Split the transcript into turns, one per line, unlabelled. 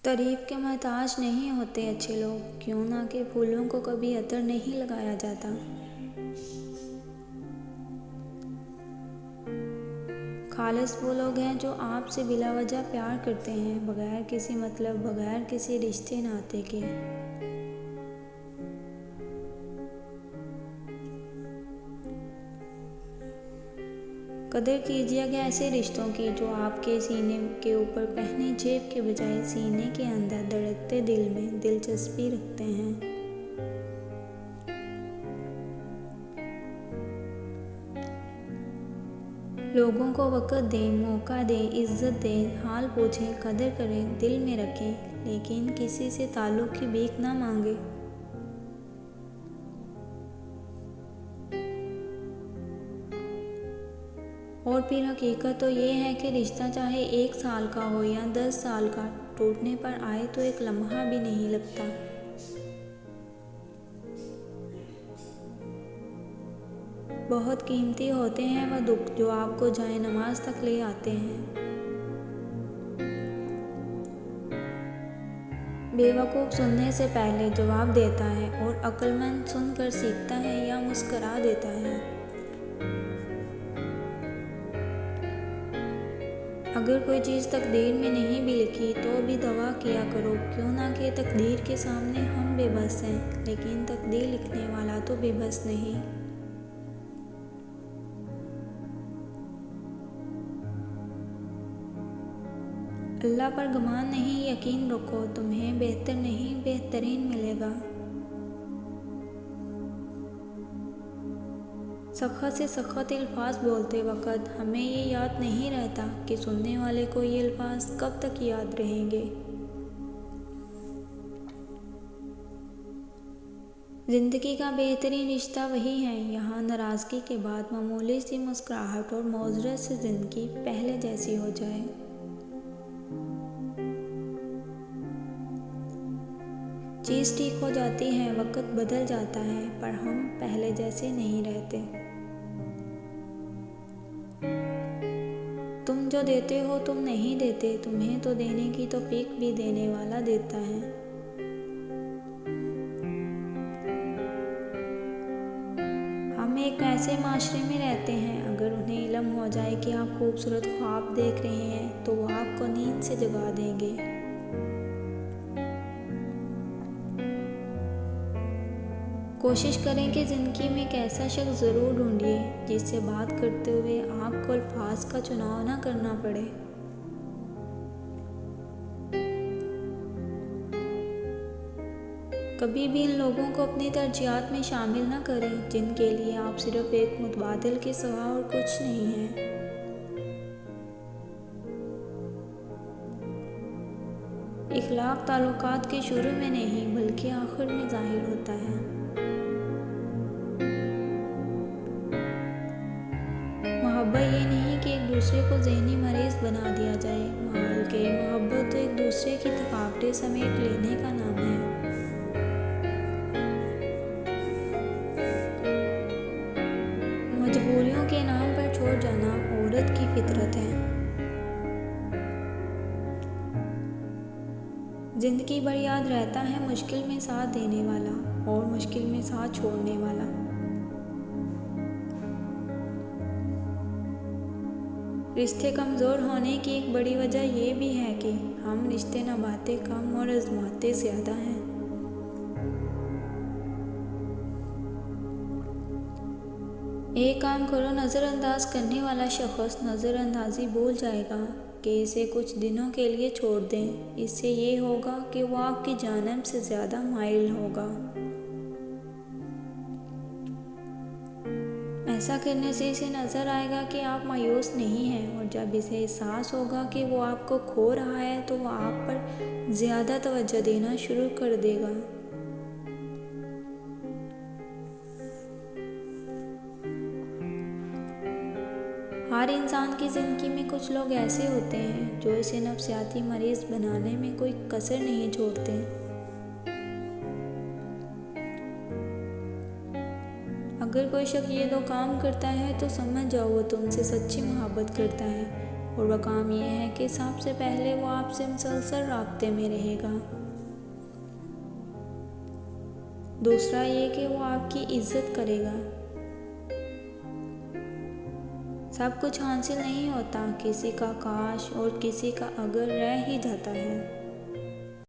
तारीफ के मोहताज नहीं होते अच्छे लोग, क्यों ना कि फूलों को कभी अतर नहीं लगाया जाता। खालिस वो लोग हैं जो आपसे बिला वजह प्यार करते हैं, बगैर किसी मतलब, बगैर किसी रिश्ते नाते के। कदर कीजिएगा ऐसे रिश्तों की जो आपके सीने के ऊपर पहने जेब के बजाय सीने के अंदर धड़कते दिल में दिलचस्पी रखते हैं। लोगों को वक़्त दें, मौका दें, इज़्ज़त दें, हाल पूछें, कदर करें, दिल में रखें, लेकिन किसी से ताल्लुक़ की भीख ना मांगे। और फिर हकीकत तो ये है कि रिश्ता चाहे 1 साल का हो या 10 साल का, टूटने पर आए तो एक लम्हा भी नहीं लगता। बहुत कीमती होते हैं वह दुख जो आपको जाए नमाज तक ले आते हैं। बेवकूफ़ सुनने से पहले जवाब देता है और अक्लमंद सुनकर सीखता है या मुस्करा देता है। अगर कोई चीज़ तकदीर में नहीं भी लिखी तो भी दुआ किया करो, क्यों ना कि तकदीर के सामने हम बेबस हैं, लेकिन तकदीर लिखने वाला तो बेबस नहीं। अल्लाह पर गुमान नहीं, यकीन रखो, तुम्हें बेहतर नहीं बेहतरीन मिलेगा। सख्त से सख्त अल्फाज बोलते वक़्त हमें ये याद नहीं रहता कि सुनने वाले को ये अल्फाज कब तक याद रहेंगे। ज़िंदगी का बेहतरीन रिश्ता वही है, यहाँ नाराज़गी के बाद मामूली सी मुस्कुराहट और मौजरत से ज़िंदगी पहले जैसी हो जाए। चीज़ ठीक हो जाती है, वक़्त बदल जाता है, पर हम पहले जैसे नहीं रहते। तुम जो देते हो तुम नहीं देते, तुम्हें तो देने की तौफीक भी देने वाला देता है। हम एक ऐसे माशरे में रहते हैं, अगर उन्हें इल्म हो जाए कि आप खूबसूरत ख्वाब देख रहे हैं तो वो आपको नींद से जगा देंगे। कोशिश करें कि ज़िंदगी में एक ऐसा शख्स ज़रूर ढूंढिए जिससे बात करते हुए आपको अल्फाज का चुनाव ना करना पड़े। कभी भी इन लोगों को अपनी तरजीहात में शामिल ना करें जिनके लिए आप सिर्फ एक मुतबादिल के सिवा और कुछ नहीं हैं। इखलाक ताल्लुकात के शुरू में नहीं बल्कि आखिर में ज़ाहिर होता है। मोहब्बत ये नहीं कि एक दूसरे को ज़हनी मरीज बना दिया जाए, बल्कि मोहब्बत तो एक दूसरे की थकावटें समेट लेने का नाम है। मजबूरियों के नाम पर छोड़ जाना औरत की फितरत है। जिंदगी भर याद रहता है मुश्किल में साथ देने वाला और मुश्किल में साथ छोड़ने वाला। रिश्ते कमज़ोर होने की एक बड़ी वजह यह भी है कि हम रिश्ते निभाते कम और आजमाते ज़्यादा हैं। एक काम करो, नज़रअंदाज करने वाला शख्स नज़रअंदाजी भूल जाएगा कि इसे कुछ दिनों के लिए छोड़ दें। इससे ये होगा कि वो आपकी जानिब से ज़्यादा माइल होगा। ऐसा करने से इसे नज़र आएगा कि आप मायूस नहीं हैं, और जब इसे एहसास होगा कि वो आपको खो रहा है तो वो आप पर ज़्यादा तवज्जो देना शुरू कर देगा। हर इंसान की ज़िंदगी में कुछ लोग ऐसे होते हैं जो इसे नफ्सियाती मरीज़ बनाने में कोई कसर नहीं छोड़ते। अगर कोई शख्स ये दो काम करता है तो समझ जाओ वो तुमसे सच्ची मोहब्बत करता है। और वह काम यह है कि सबसे पहले वो आपसे मुसलसल राब्ते में रहेगा। दूसरा ये कि वो आपकी इज्जत करेगा। सब कुछ हासिल नहीं होता, किसी का काश और किसी का अगर रह ही जाता है।